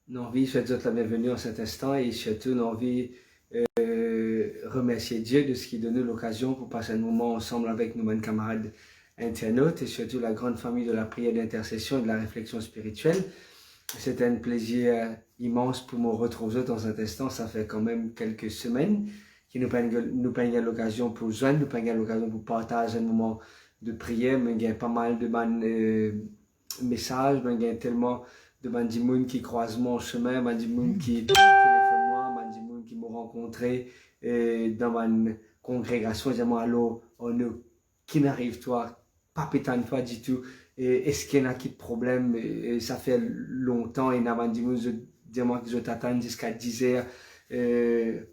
J'ai envie, je vais te dire la bienvenue en cet instant et surtout, j'ai envie remercier Dieu de ce qui donne l'occasion pour passer un moment ensemble avec nos camarades internautes et surtout la grande famille de la prière d'intercession et de la réflexion spirituelle. C'est un plaisir immense pour me retrouver dans cet instant. Ça fait quand même quelques semaines que nous prenons l'occasion pour joindre, nous prenons l'occasion pour partager un moment de prière. Mais il y a pas mal de messages, mais il y a tellement de gens qui croisent mon chemin, de gens qui téléphonent moi, de gens qui m'ont rencontré dans ma congrégation. Ils disent, allô, qui n'arrive toi, pas pétant une fois du tout. Est-ce qu'il y en a qui de problème? Ça fait longtemps et n'a pas dit moi que je t'attends jusqu'à 10 heures,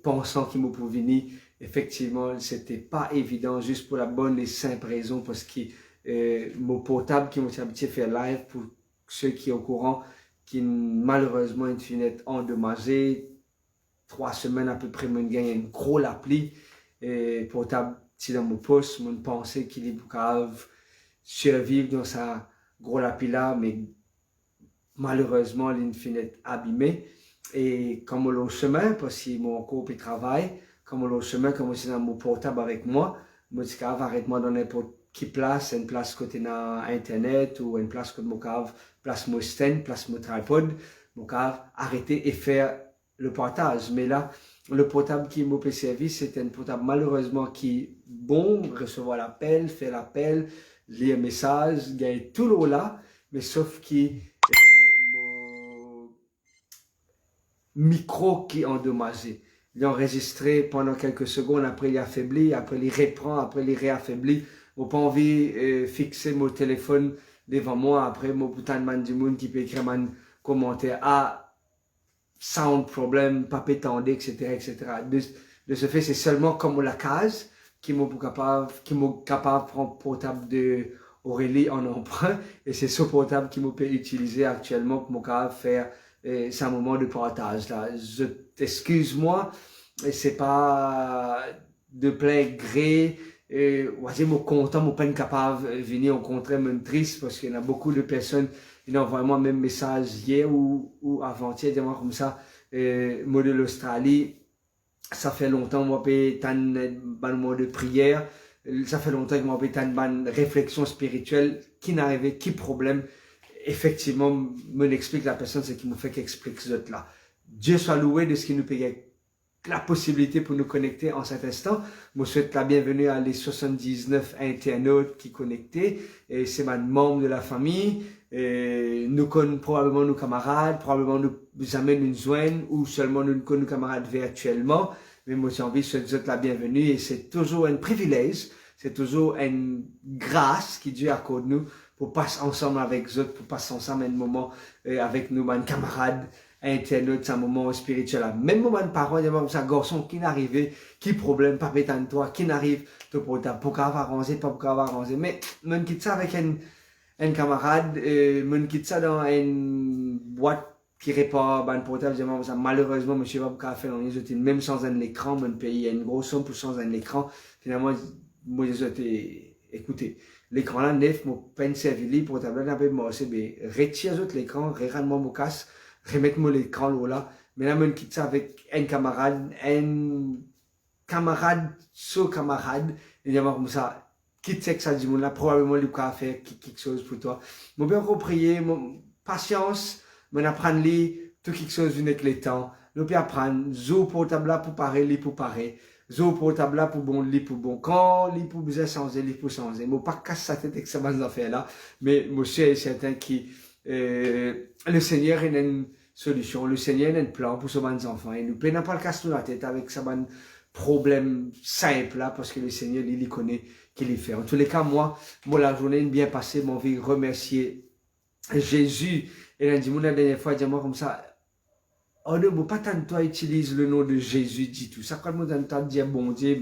pensant qu'il me pouvait venir. Effectivement, c'était pas évident, juste pour la bonne et simple raison, parce que mon portable qui m'a habitué à faire live, pour ceux qui sont au courant, qui malheureusement est fini endommagé. 3 semaines à peu près, je gagne une grosse appli. Portable, si dans mon poste, je pensais qu'il est capable survivre dans sa grosse appli là, mais malheureusement, il est abîmé. Et comme on est au chemin, parce que mon copain travaille, comme on est au chemin, comme je suis dans mon portable avec moi, je dis arrête-moi dans n'importe quelle place, une place côté dans Internet ou une place côté mon cave, place mon stand, place mon tripod, mon cave, arrêter et faire le partage. Mais là, le portable qui m'a fait service, c'était un portable malheureusement qui, bon, recevoir l'appel, faire l'appel, lire un message, gagner tout l'eau là, mais sauf qui mon micro qui est endommagé. Il est enregistré pendant quelques secondes, après il est affaibli, après il reprend, après il réaffaibli. Je n'ai pas envie de fixer mon téléphone devant moi, après mon putain de man du monde qui peut écrire un commentaire. Ah, sound problem, pas pétendé, etc., etc. De ce fait, c'est seulement comme la case qui m'ont capable de prendre portable de Aurélie en emprunt, et c'est ce portable qui m'a peut utiliser actuellement pour mon capable faire c'est un moment de partage là. Je t'excuse-moi, et c'est pas de plein gré. Je suis content, je suis pas capable de venir rencontrer, je suis triste parce qu'il y a beaucoup de personnes qui ont envoyé moi même message hier ou avant-hier, dis-moi comme ça, moi de l'Australie, ça fait longtemps, moi, j'ai tant de moments de prière, ça fait longtemps que moi, j'ai tant de réflexion spirituelle, qui n'arrivait, qui problème, effectivement, me l'explique la personne, c'est qui me fait qu'explique ce là. Dieu soit loué de ce qui nous paye la possibilité pour nous connecter en cet instant. Je souhaite la bienvenue à les 79 internautes qui connectés. Et c'est ma membre de la famille. Et nous connaissons probablement nos camarades, probablement nous jamais nous joignent ou seulement nous connaissons nos camarades virtuellement. Mais moi j'ai envie de souhaiter la bienvenue et c'est toujours un privilège, c'est toujours une grâce qui Dieu accorde nous pour passer ensemble avec eux, pour passer ensemble un moment avec nos camarades internautes, c'est un moment spirituel. Même moment de parole, il y a un garçon qui n'arrive, qui problème, pas pétant toi, qui n'arrive, pour avoir arrangé, pas pour avoir arrangé. Mais, je quitte ça avec un camarade, je quitte ça dans une boîte qui répare un portable, malheureusement, monsieur va pas faire même sans un écran, mon pays, une grosse somme pour sans un écran. Finalement, moi, j'ai écoutez, l'écran là, neuf, mon peine servi pour portable là, moi, c'est, retire l'écran, ré-rendre mon casse, remettre-moi l'écran là, mais là, je quitte ça avec un camarade, camarade, et dire comme ça, quitte ça du monde là, probablement, il peut faire quelque chose pour toi. Mon bien prier, mon patience, mon apprendre tout quelque chose avec le temps. Nous peut apprendre, zo portable là pour parer, pour parer. Zo portable là pour bon, pour bon. Quand li pour besoin changer, pour changer. Moi, pas casse sa tête avec ces affaires là, mais monsieur est certain que le Seigneur a une solution, le Seigneur a un plan pour ces enfants. Et nous ne pas le casser la tête avec ces problème simple là, parce que le Seigneur, il connaît qu'il les fait. En tous les cas, moi, la journée bien passée, mon envie de remercier Jésus. Et là, dit-moi la dernière fois, dis-moi comme ça, oh ne pas tant toi utilise le nom de Jésus, dit tout. Ça, quand moi, tant toi dire bon Dieu,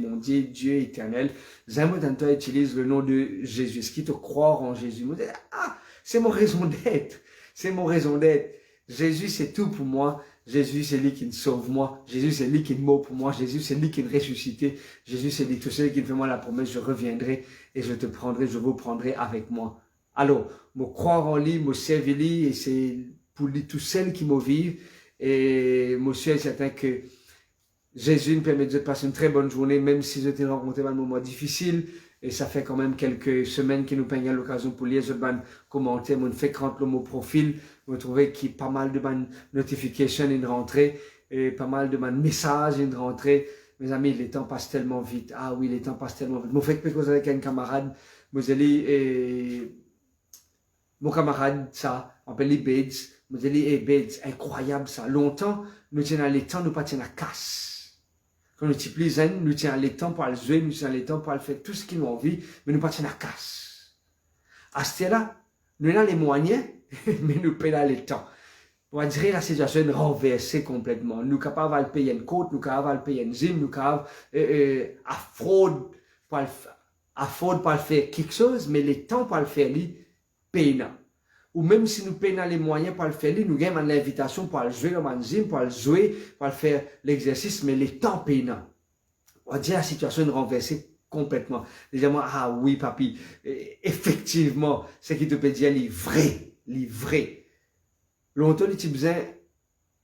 Dieu éternel, j'aime tant toi utilise le nom de Jésus. Ce qui te croire en Jésus. Moi, ah, c'est mon raison d'être. C'est mon raison d'être. Jésus, c'est tout pour moi. Jésus, c'est lui qui me sauve moi. Jésus, c'est lui qui me meurt pour moi. Jésus, c'est lui qui me ressuscite. Jésus, c'est lui, tout celui qui me fait moi la promesse, je reviendrai et je te prendrai, je vous prendrai avec moi. Alors, me croire en lui, me servir lui, et c'est pour lui, tous celles qui me vivent. Et monsieur est certain que Jésus nous permet de passer une très bonne journée, même si je t'ai rencontré dans un moment difficile. Et ça fait quand même quelques semaines que nous peignons l'occasion pour lire ce ban commentaire. On fait quand le mot profil. Vous trouvez qu'il y a pas mal de ban notifications une rentrée et pas mal de ban messages une rentrée. Mes amis, les temps passent tellement vite. Ah oui, les temps passent tellement vite. Moi, fait que avec un camarade, moi, et mon camarade, ça, on appelle les Beds. Moi, Beds, incroyable ça. Longtemps, nous tenions les temps, nous pas tenions la casse. Quand nous sommes plus zen, nous tenons les temps pour le jouer, nous tenons les temps pour faire tout ce qui nous envie, mais nous pas tenons la casse. À ce là nous avons les moyens, mais nous payons le temps. On va dire la situation est renversée complètement. Nous sommes capables de payer une côte, nous sommes capables de payer une gym, nous sommes capables à fraude pour le faire quelque chose, mais le temps pour le faire, payant. Ou même si nous payons les moyens pour le faire, nous gagnons l'invitation pour le jouer dans le gym, pour le jouer, pour le faire l'exercice, mais les temps payants. On va dire la situation est renversée complètement. Les gens ah oui, papi, effectivement, ce qui te peut dire, les vrais. Longtemps, tu as besoin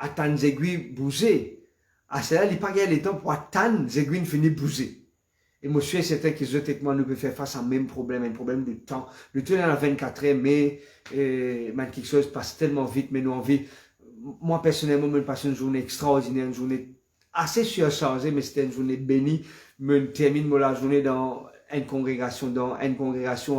d'attendre les aiguilles bouger. À cela, il n'y a pas le temps pour attendre les aiguilles finir bouger. Et monsieur est certain que techniquement nous pouvons faire face à un même problème, un problème de temps. Le temps est à 24 heures, mais quelque chose passe tellement vite, mais nous envie. Moi personnellement, je passe une journée extraordinaire, une journée assez surchargée, mais c'était une journée bénie. Je termine la journée dans une congrégation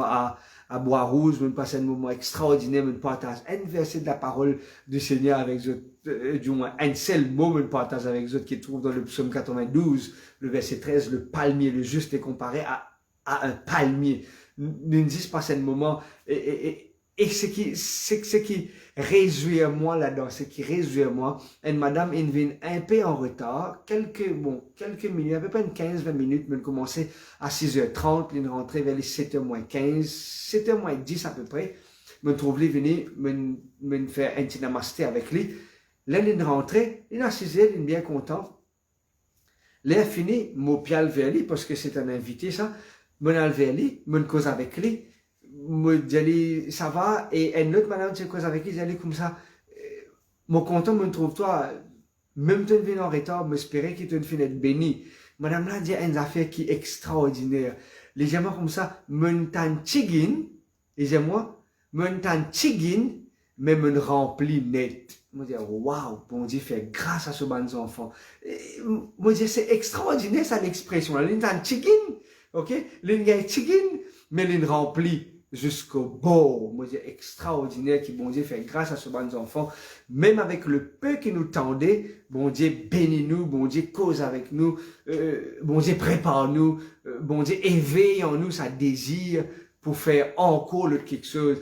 à Bois-Rouge, je passe un moment extraordinaire, je partage un verset de la parole du Seigneur avec eux, du moins un seul mot, je partage avec eux qui se trouve dans le psaume 92, le verset 13, le palmier, le juste est comparé à un palmier. Nous disons passer un moment, et ce qui réjouit moi là-dedans, ce qui réjouit moi, une madame est venue un peu en retard, quelques minutes, à peu près 15-20 minutes, mais commençait à 6h30, elle rentrait vers les 7h moins 15, 7h moins 10 à peu près, me trouve lui venir, me faire un petit namasté avec lui. Là, il rentrait, il est à 6h, il est bien content. Là, fini, mon pial vers lui, parce que c'est un invité, ça, mon al vers lui, me cause avec lui, me dit ça va, et une autre madame, tu cause avec lui, j'allais comme ça, mon content, me trouve toi, même tu viens en retard, m'espérer qu'il te finisse béni. Madame là dit une affaire qui est extraordinaire. Les gens comme ça, me t'en tigin, et j'ai moi, me t'en tigin, mais me remplit net. Je me dis, waouh, bon Dieu fait grâce à ce bon enfant. Moi, je dis, c'est extraordinaire, ça l'expression. L'une t'en tigin, ok? L'une gagne tigin, mais l'une remplit jusqu'au bout. Moi, c'est extraordinaire que bon Dieu fait grâce à ce bon enfant. Même avec le peu qui nous tendait, bon Dieu bénit nous, bon Dieu cause avec nous, bon Dieu prépare nous, bon Dieu éveille en nous sa désir pour faire encore quelque chose.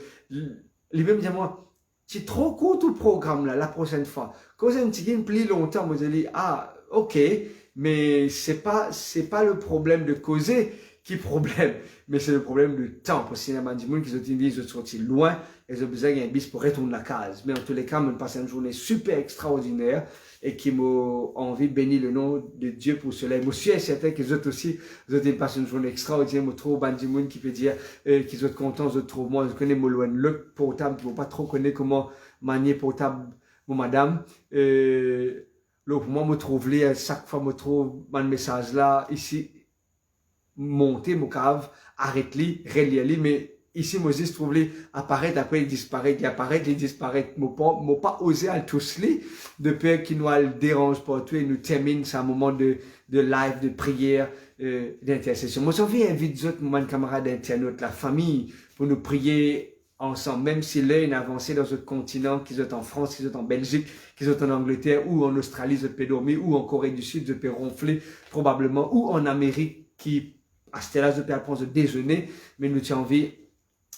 Lui-même dit moi, c'est trop court tout le programme là, la prochaine fois. Quand j'ai un petit game plus longtemps, moi je dis, ah, ok, mais c'est pas le problème de causer qui est problème, mais c'est le problème du temps. Parce qu'il y a des gens qui ont dit, ils sont loin, et ils ont besoin d'un bis pour retourner à la case. Mais en tous les cas, on passe une journée super extraordinaire et qui m'a envie de bénir le nom de Dieu pour cela. Moi, je suis certain que vous aussi, vous avez passé une journée extraordinaire. Moi, trop de gens qui peut dire qu'ils sont contents, vous trop moi, je connais mon loin le portable, qui ne pas trop connaître comment manier portable, mon madame. Pour moi, je trouve là, chaque fois, je trouve mon message là, ici, monter mon cave, arrête-li, relie-li, mais ici, Moses trouve-li apparaître, après il disparaît, il disparaît. Moi pas osé à tous li, de peur qu'il nous le dérange pas tout et nous termine ce moment de live, de prière, d'intercession. Moi, j'ai envie d'inviter d'autres, mon camarade internaute, la famille, pour nous prier ensemble, même si l'un est avancé dans d'autres continents, qu'ils sont en France, qu'ils sont en Belgique, qu'ils sont en Angleterre, ou en Australie, ils peuvent dormir, ou en Corée du Sud, ils peuvent ronfler, probablement, ou en Amérique, qui à ce là, je peux prendre le déjeuner, mais nous avons envie,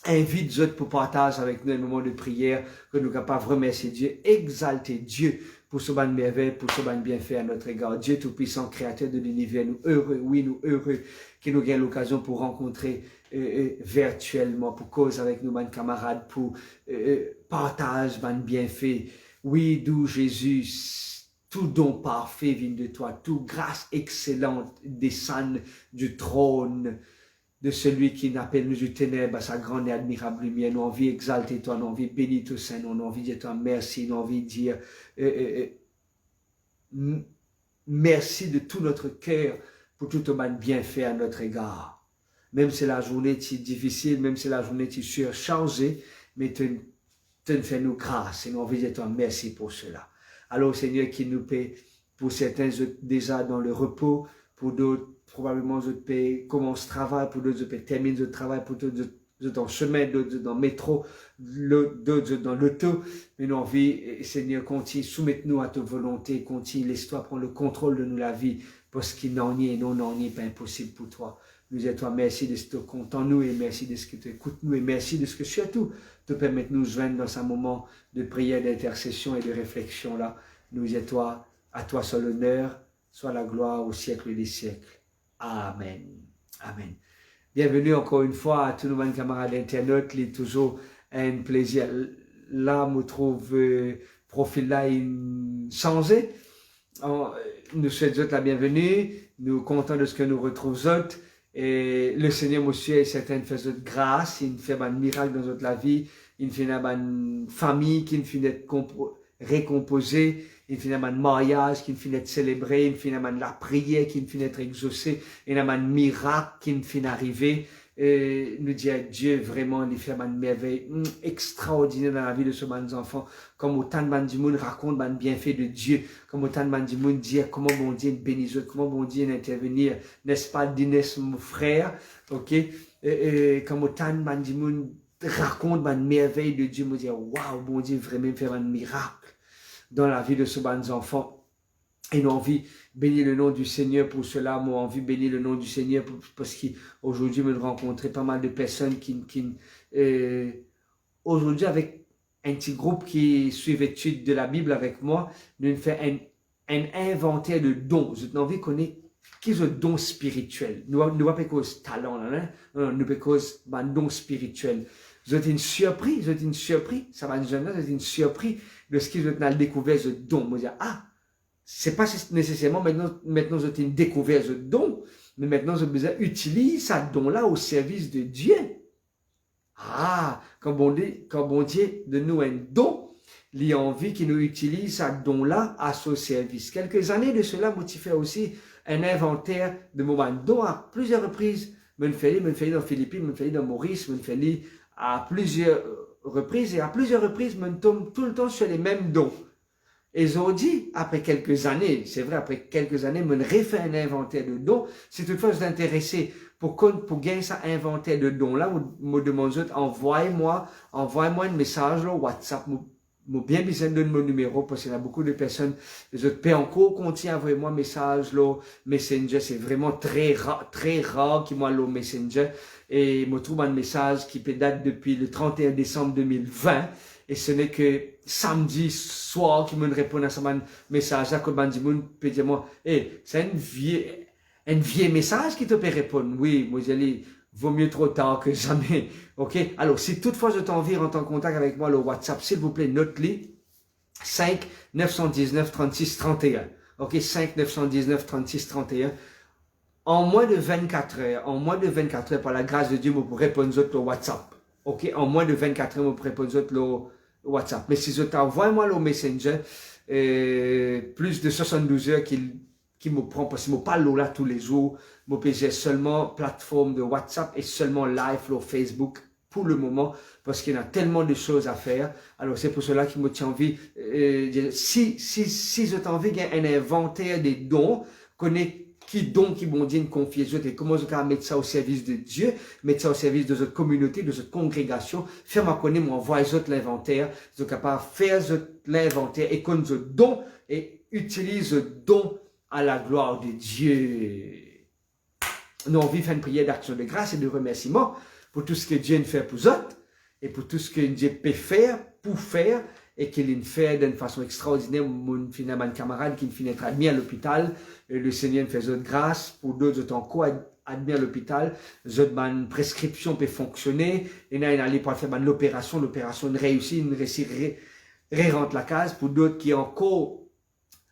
invite les autres pour partager avec nous un moment de prière, que nous sommes capables de remercier Dieu, exalter Dieu pour ce bon merveille, pour ce bon bienfait à notre égard. Dieu Tout-Puissant, Créateur de l'univers, nous heureux, oui, nous heureux, que nous ayons l'occasion pour rencontrer virtuellement, pour cause avec nous, mes camarades, pour partage, bon bienfait. Oui, d'où Jésus, tout don parfait vient de toi, toute grâce excellente descend du trône de celui qui n'appelle nous du ténèbre à sa grande et admirable lumière. Nous avons envie d'exalter toi, nous avons envie de bénir ton Saint, nous avons envie de dire toi merci, nous avons envie de dire merci de tout notre cœur pour tout le bienfait à notre égard. Même si la journée est difficile, même si la journée est surchargée, mais tu fais nous grâce et nous envie de toi merci pour cela. Alors Seigneur, qui nous paie, pour certains déjà dans le repos, pour d'autres probablement je paie commence ce travail, pour d'autres je paie termine le travail, pour d'autres dans le chemin, d'autres dans le métro, d'autres dans l'auto. Mais nous envie, Seigneur, continue, soumette-nous à ta volonté, continue, laisse-toi prendre le contrôle de nous la vie, parce qu'il n'en est et non n'en est pas impossible pour toi. Nous disons toi merci de ce que tu comptes en nous et merci de ce que tu écoutes nous et merci de ce que surtout te permet de nous joindre dans un moment de prière, d'intercession et de réflexion là. Nous disons toi, à toi soit l'honneur, soit la gloire au siècle des siècles. Amen. Amen. Bienvenue encore une fois à tous nos camarades internautes. Il est toujours un plaisir. Là, je trouve profil là changé. Nous souhaitons la bienvenue. Nous sommes contents de ce que nous retrouvons. Et le Seigneur, monsieur, certaines fait de grâce. Il fait un miracle dans notre vie. Il fait une famille qui finit d'être récomposée. Il finit un mariage qui finit d'être célébré. Il finit la prière qui finit d'être exaucée. Il y a un miracle qui finit d'arriver. Nous dit à Dieu vraiment, il fait une merveille extraordinaire dans la vie de ce bon enfant. Comme autant de monde raconte le bienfait de Dieu. Comme autant de monde dit comment bon Dieu bénit, comment bon Dieu intervenir. N'est-ce pas, Dinès, mon frère? Ok? Comme autant de monde raconte la merveille de Dieu. Me dit, waouh, bon Dieu vraiment faire un miracle dans la vie de ce bon enfant. Et nous envie bénir le nom du Seigneur pour cela. Moi, envie bénir le nom du Seigneur parce qu'aujourd'hui, je rencontrais pas mal de personnes aujourd'hui, avec un petit groupe qui suit l'étude de la Bible avec moi, nous fait un inventaire de dons. J'ai envie qu'on ait qui est un don spirituel. Nous ne pas cause talent, là, non, nous pas cause un don spirituel. J'ai une surprise, ça va j'ai une surprise de ce qu'ils ont découvert ce don. Je dis, c'est pas nécessairement maintenant j'ai une découverte de don, mais maintenant j'ai besoin d'utiliser ce don-là au service de Dieu. Quand bon Dieu de nous un don, il a envie qu'il nous utilise ce don-là à son service. Quelques années de cela, moi, tu fais aussi un inventaire de mon don à plusieurs reprises. Je me fais dans Philippines, je me fais dans Maurice, je me fais à plusieurs reprises, et à plusieurs reprises, je tombe tout le temps sur les mêmes dons. Et ils ont dit, après quelques années, c'est vrai, après quelques années, je refait un inventaire de dons. Si toutefois vous êtes intéressé pour gagner ça inventaire de dons là, me demande, envoyez-moi un message là, WhatsApp, moi bien besoin de mon numéro parce qu'il y a beaucoup de personnes, les autres paient encore, continuent à envoyer moi un message là, Messenger, c'est vraiment très rare qui m'envoie le Messenger. Et me trouve un message qui peut date depuis le 31 décembre 2020. Et ce n'est que samedi soir qui me répond à ce message là, que Bandimoun peut dire moi, c'est un vieux message qui te peut répondre. Oui, moi, j'ai dit, vaut mieux trop tard que jamais. Ok? Alors, si toutefois je t'envie de rentrer en contact avec moi, le WhatsApp, s'il vous plaît, note-le. 5 919 36 31. Ok? 5 919 36 31. En moins de 24 heures, par la grâce de Dieu, je peux répondre au WhatsApp. Ok? En moins de 24 heures, je peux répondre au WhatsApp. Mais si je t'envoie moi le Messenger, plus de 72 heures qui me prend, parce que je parle là tous les jours, j'ai seulement plateforme de WhatsApp et seulement live sur Facebook pour le moment, parce qu'il y a tellement de choses à faire. Alors c'est pour cela que je tiens envie, si je t'ai envie, il y a un inventaire des dons, connaît qui bon Dieu nous confie et comment je peux mettre ça au service de Dieu, mettre ça au service de notre communauté, de notre congrégation, faire ma connaître, m'envoyer l'inventaire, je suis capable de faire l'inventaire et qu'on nous don et utilise le don à la gloire de Dieu. Nous avons fait une prière d'action de grâce et de remerciement pour tout ce que Dieu fait pour nous et pour tout ce que Dieu peut faire pour faire et qu'il fait d'une façon extraordinaire. Mon camarade qui finit d'être admis à l'hôpital, le Seigneur me fait grâce pour d'autres autant quoi admis à l'hôpital, une prescription peut fonctionner, et là il allait pour faire l'opération réussit, une réussit rentre la case pour d'autres qui sont encore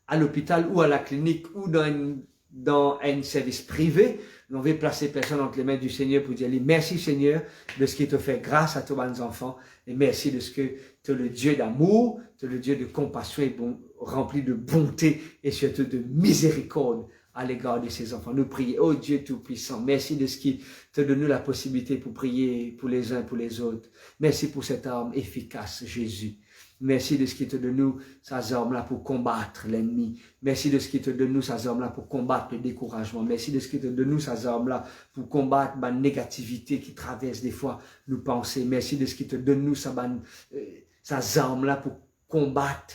à l'hôpital ou à la clinique ou dans un service privé. On veut placer personne entre les mains du Seigneur pour dire merci Seigneur de ce qu'il te fait grâce à tous les enfants et merci de ce que Tu es le Dieu d'amour, tu es le Dieu de compassion et rempli de bonté et surtout de miséricorde à l'égard de ses enfants. Nous prions, oh Dieu Tout-Puissant, merci de ce qui te donne la possibilité pour prier pour les uns et pour les autres. Merci pour cette arme efficace, Jésus. Merci de ce qui te donne ces armes-là pour combattre l'ennemi. Merci de ce qui te donne ces armes-là pour combattre le découragement. Merci de ce qui te donne ces armes-là pour combattre la négativité qui traverse des fois nos pensées. Merci de ce qui te donne ces armes-là pour combattre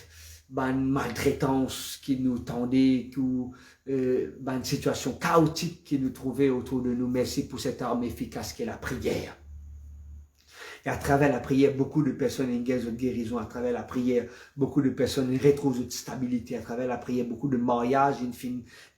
la maltraitance qui nous tendait, ou une situation chaotique qui nous trouvait autour de nous. Merci pour cette arme efficace qui est la prière. Et à travers la prière, beaucoup de personnes engagent de guérison. À travers la prière, beaucoup de personnes retrouvent de stabilité. À travers la prière, beaucoup de mariages,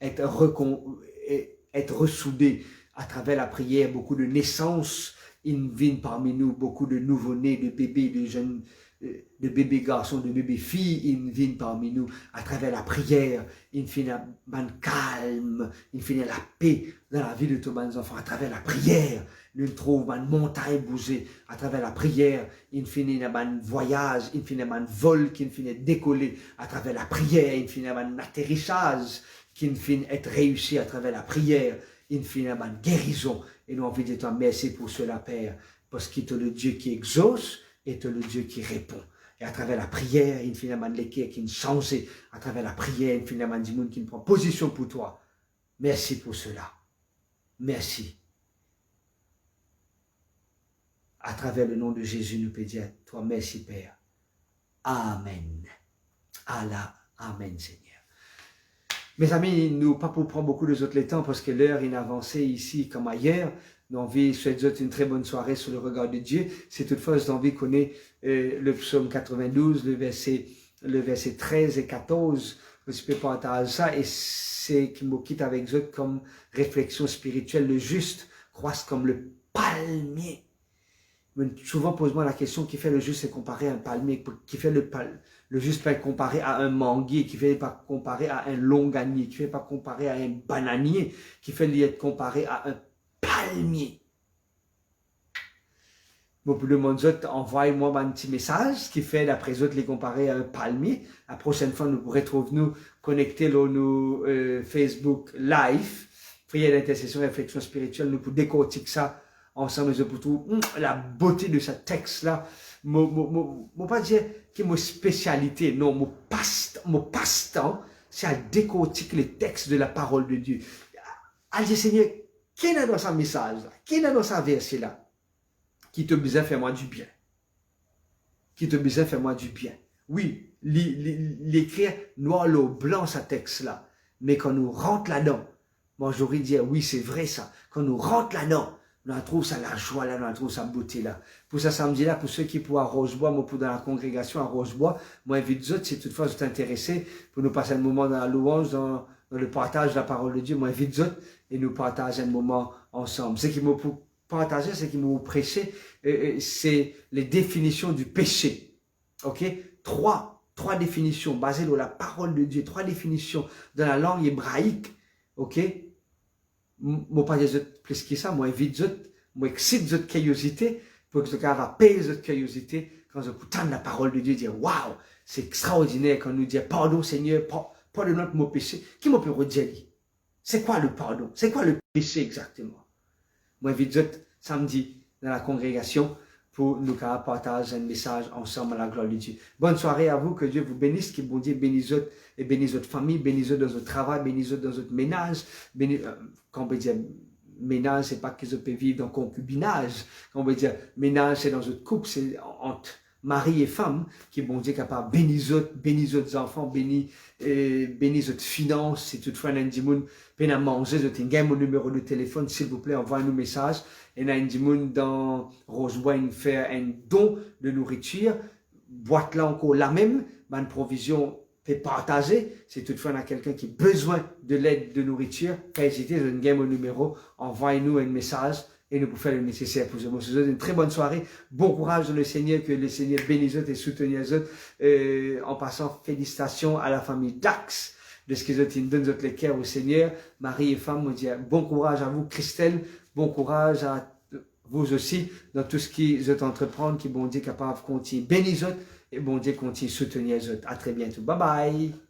être ressoudés. À travers la prière, beaucoup de naissances viennent parmi nous. Beaucoup de nouveau-nés, de bébés, de jeunes, de bébés garçons, de bébés filles, viennent parmi nous. À travers la prière, il finit un calme, il finit la paix dans la vie de tous mes enfants. À travers la prière, nous trouvons une montagne bougée. À travers la prière, il finit un voyage, il finit un vol qui finit décoller. À travers la prière, il finit un atterrissage qui finit être réussi. À travers la prière, il finit une guérison. Et nous avons envie de dire merci pour cela, Père, parce qu'il est le Dieu qui exauce et le Dieu qui répond. Et à travers la prière, il finit un l'équerre qui change. À travers la prière, il finit un monde qui prend position pour toi. Merci pour cela. Merci. À travers le nom de Jésus, nous pouvons dire, toi, merci Père. Amen. Allah, Amen Seigneur. Mes amis, nous pas pour prendre beaucoup de autres les temps parce que l'heure est avancée ici comme ailleurs. Nous avons envie de souhaiter une très bonne soirée sur le regard de Dieu. C'est toutefois, j'ai envie de connaître le psaume 92, le verset 13 et 14. Je peux partager ça et c'est qui me quitte avec vous comme réflexion spirituelle. Le juste croisse comme le palmier. Souvent, pose-moi la question, qui fait le juste, c'est comparé à un palmier, qui fait le juste pas comparé à un manguier, qui fait pas comparé à un longanier, qui fait pas comparé à un bananier, qui fait être comparé à un palmier. Bon, pour le monde, envoyez-moi un petit message qui fait, d'après eux, les comparer à un palmier. La prochaine fois, nous pourrons nous connecter là, nous, Facebook Live, prière d'intercession, réflexion spirituelle, nous pourrons décortiquer ça ensemble pour tout la beauté de ce texte-là. Moi, pas dire que mon spécialité, non, mon passe-temps, c'est à décortiquer les textes de la parole de Dieu. Allez, Seigneur, qui est dans ce message-là? Qui est dans ce verset-là? Qui te besoin faire moi du bien. Qui te besoin faire moi du bien. Oui, l'écrire noir au blanc, ce texte-là. Mais quand nous rentrons là-dedans, moi j'aurais dit, oui, c'est vrai ça. Quand nous rentrons là-dedans, nous trouvons ça la joie là, nous trouvons ça beauté là. Pour ça samedi là, pour ceux qui pour à Rosebois, moi pour dans la congrégation à Rosebois, moi invite vous autres, si toutefois vous êtes intéressés, pour nous passer un moment dans la louange, dans le partage de la parole de Dieu, moi invite vous autres et nous partager un moment ensemble. Ce qui me partager, ce qui me prêcher, c'est les définitions du péché. Ok? Trois définitions basées sur la parole de Dieu, 3 définitions dans la langue hébraïque. Ok? Moi, pas dire plus que ça, moi, invite vous, moi, excite votre curiosité, pour que vous va payer votre curiosité quand vous écoutez la parole de Dieu, dire, waouh, c'est extraordinaire quand nous dit, pardon, Seigneur, pardonne mon péché. Qui m'a pu redire? C'est quoi le pardon? C'est quoi le péché exactement? Moi, invite vous samedi dans la congrégation pour nous partager un message ensemble à la gloire de Dieu. Bonne soirée à vous, que Dieu vous bénisse, que bon Dieu bénisse votre, et bénisse votre famille, bénisse votre dans votre travail, bénisse votre dans votre ménage. Quand on peut dire ménage, c'est pas que vous pouvez vivre dans concubinage. Quand on peut dire ménage, c'est dans votre couple, c'est entre mari et femme, qui bon Dieu capable bénisse votre enfants, bénisse votre finance, si toutefois un dimoun peine à manger, vous avez mon numéro de téléphone, s'il vous plaît, envoyez-nous un message. Et un dimoun dans Rosebois, il fait un don de nourriture, boîte là encore la même, une provision peut partager. Si toutefois on a quelqu'un qui a besoin de l'aide de nourriture, pas hésiter, vous avez mon numéro, envoyez-nous un message. Et nous pouvons faire le nécessaire pour vous. Je vous souhaite une très bonne soirée. Bon courage dans le Seigneur, que le Seigneur bénisse et soutenisse vous. En passant, félicitations à la famille Dax de ce qu'ils donnent les cœurs au Seigneur. Marie et femme, on dit bon courage à vous, Christelle. Bon courage à vous aussi dans tout ce qu'ils entreprendre, qui bon Dieu capable de continuer. Bénissez et bon Dieu continue de soutenir les autres. À très bientôt. Bye bye.